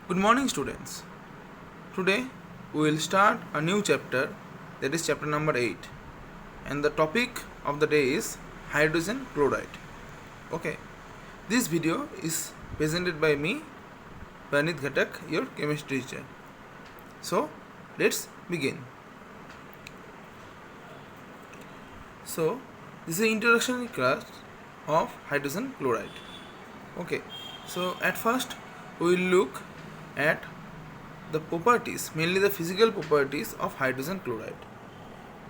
Good morning, students. Today we will start a new chapter, that is chapter number 8, and the topic of the day is hydrogen chloride. Okay, this video is presented by me, Pranit Ghatak, your chemistry teacher. So, let's begin. So, this is an introductory class of hydrogen chloride. Okay, so at first we will look at the properties, mainly the physical properties of hydrogen chloride.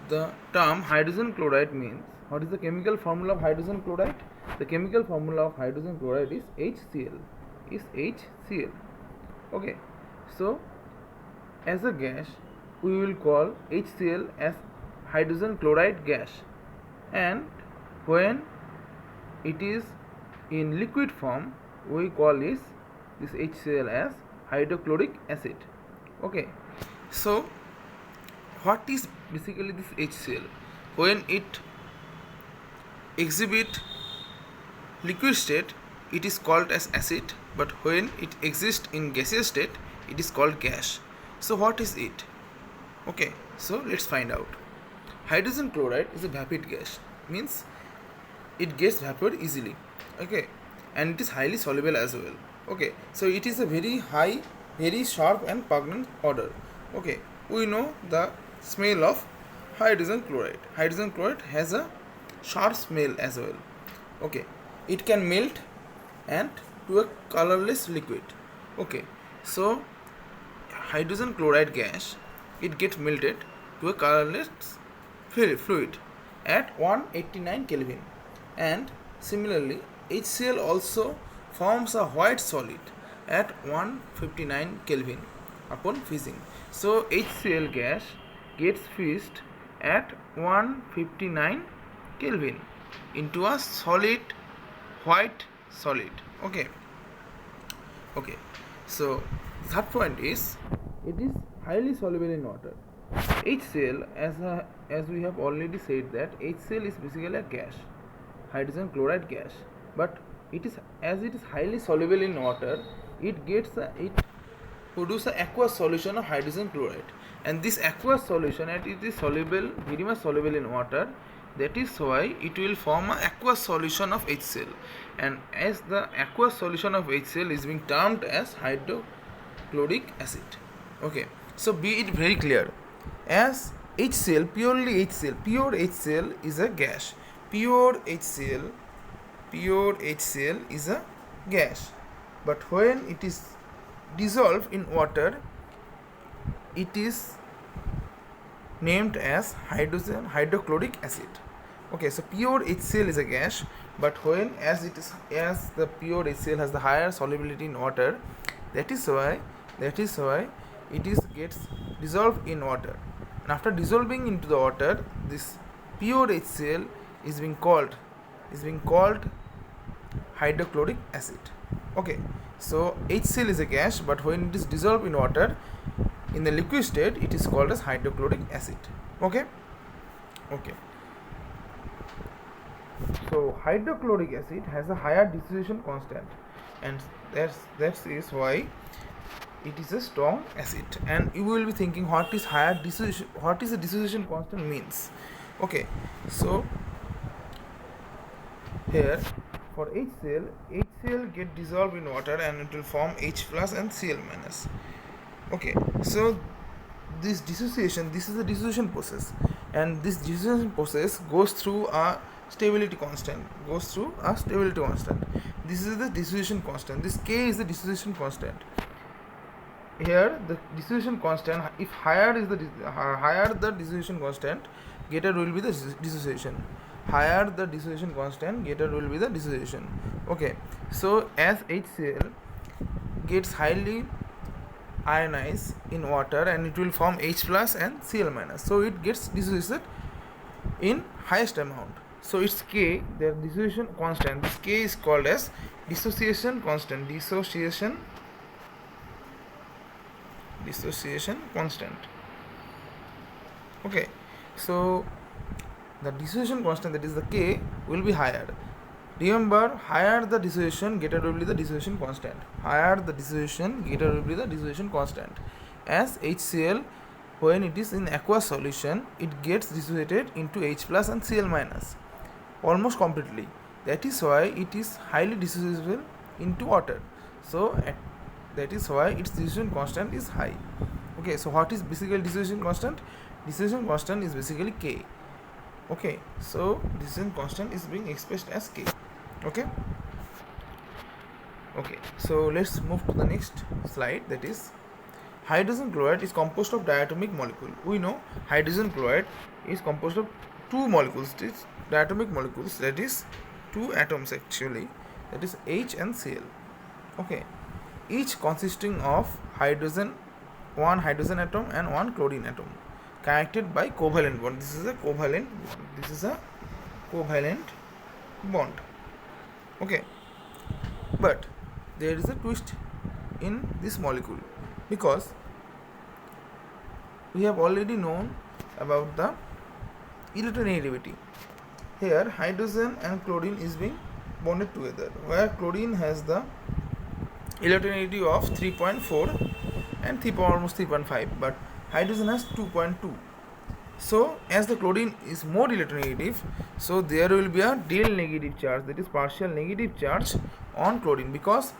The term hydrogen chloride means, what is the chemical formula of hydrogen chloride? The chemical formula of hydrogen chloride is HCl. Okay, so as a gas we will call HCl as hydrogen chloride gas, and when it is in liquid form we call this HCl as hydrochloric acid. Okay, so what is basically this HCl? When it exhibit liquid state it is called as acid, but when it exists in gaseous state it is called gas. So what is it? Okay, so let's find out. Hydrogen chloride is a vapid gas, means it gets vapor easily. Okay, and it is highly soluble as well. Okay, so it is a very high, very sharp and pungent odor. Okay, we know the smell of hydrogen chloride. Hydrogen chloride has a sharp smell as well. Okay, it can melt and to a colorless liquid. Okay, so hydrogen chloride gas, it gets melted to a colorless fluid at 189 Kelvin, and similarly HCl also forms a white solid at 159 Kelvin upon fizzing. So HCl gas gets fizzed at 159 Kelvin into a solid white solid. Okay, so third point is, it is highly soluble in water. HCl, as we have already said, that HCl is basically a gas, hydrogen chloride gas, but it is highly soluble in water, it produces an aqueous solution of hydrogen chloride, and this aqueous solution, and it is soluble, very much soluble in water. That is why it will form an aqueous solution of HCl, and as the aqueous solution of HCl is being termed as hydrochloric acid. Okay, so be it very clear, as HCl, pure HCl is a gas. Pure HCl is a gas, but when it is dissolved in water it is named as hydrochloric acid. Okay, so pure HCl is a gas, but when as the pure HCl has the higher solubility in water, that is why it is gets dissolved in water, and after dissolving into the water, this pure HCl is being called hydrochloric acid. Okay, so HCl is a gas, but when it is dissolved in water in the liquid state it is called as hydrochloric acid. Okay, so hydrochloric acid has a higher dissociation constant, and that is why it is a strong acid. And you will be thinking, what is the dissociation constant means? Okay, so here for HCl get dissolved in water and it will form H plus and Cl minus. Okay, so this is the dissociation process, and this dissociation process goes through a stability constant. This is the dissociation constant. This K is the dissociation constant. Here the dissociation constant, if higher the dissociation constant, greater will be the dissociation. Higher the dissociation constant, greater will be the dissociation. Okay, so as HCl gets highly ionized in water and it will form H plus and Cl minus, so it gets dissociated in highest amount. So its K, the dissociation constant, this K is called as dissociation constant. Okay, so the dissociation constant, that is the K, will be higher. Remember, higher the dissociation, greater will be the dissociation constant. Higher the dissociation, greater will be the dissociation constant. As HCl, when it is in aqueous solution, it gets dissociated into H plus and Cl minus almost completely. That is why it is highly dissociable into water. So that is why its dissociation constant is high. Okay, so what is basically dissociation constant? Dissociation constant is basically K. Okay, so dissociation constant is being expressed as K. Okay, so let's move to the next slide, that is hydrogen chloride is composed of diatomic molecule. We know hydrogen chloride is composed of two molecules, it is diatomic molecules, that is two atoms actually, that is H and Cl. Okay, each consisting of one hydrogen atom and one chlorine atom connected by covalent bond. This is a covalent bond. This is a covalent bond. Okay, but there is a twist in this molecule, because we have already known about the electronegativity. Here hydrogen and chlorine is being bonded together, where chlorine has the electronegativity of 3.4 and almost 3.5, but hydrogen has 2.2. So as the chlorine is more electronegative, so there will be a del negative charge, that is partial negative charge on chlorine, because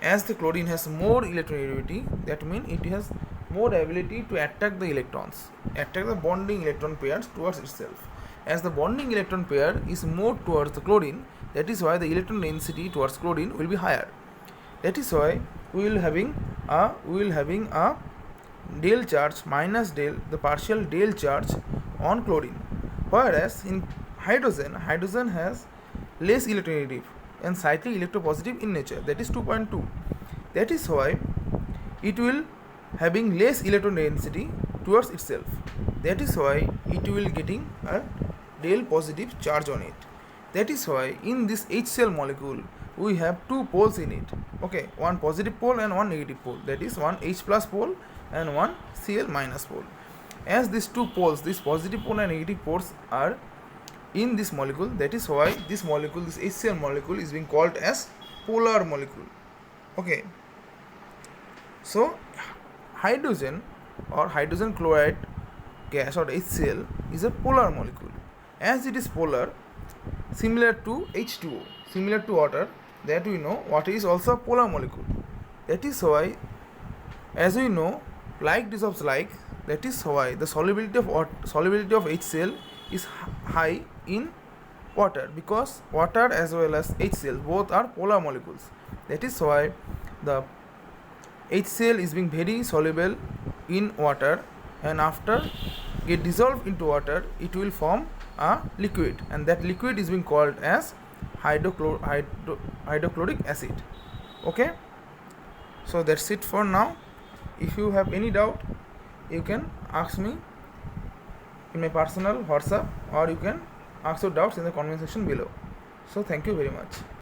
as the chlorine has more electronegativity, that means it has more ability to attract the electrons, attract the bonding electron pairs towards itself. As the bonding electron pair is more towards the chlorine, that is why the electron density towards chlorine will be higher. That is why we will having a del charge minus del, the partial del charge on chlorine, whereas in hydrogen has less electronegative and slightly electropositive in nature, that is 2.2. That is why it will having less electron density towards itself. That is why it will getting a del positive charge on it. That is why in this HCl molecule we have two poles in it. Okay, one positive pole and one negative pole, that is one H plus pole and one Cl minus pole. As these two poles, this positive pole and negative poles are in this molecule, that is why this molecule, this HCl molecule, is being called as polar molecule. Okay, so hydrogen or hydrogen chloride gas or HCl is a polar molecule. As it is polar, similar to H2O, similar to water, that we know water is also a polar molecule. That is why, as we know, like dissolves like, that is why the solubility of HCl is high in water, because water as well as HCl both are polar molecules. That is why the HCl is being very soluble in water, and after get dissolved into water it will form a liquid, and that liquid is being called as hydrochloric acid. Okay, so that's it for now. If you have any doubt, you can ask me in my personal WhatsApp, or you can ask your doubts in the comment section below. So thank you very much.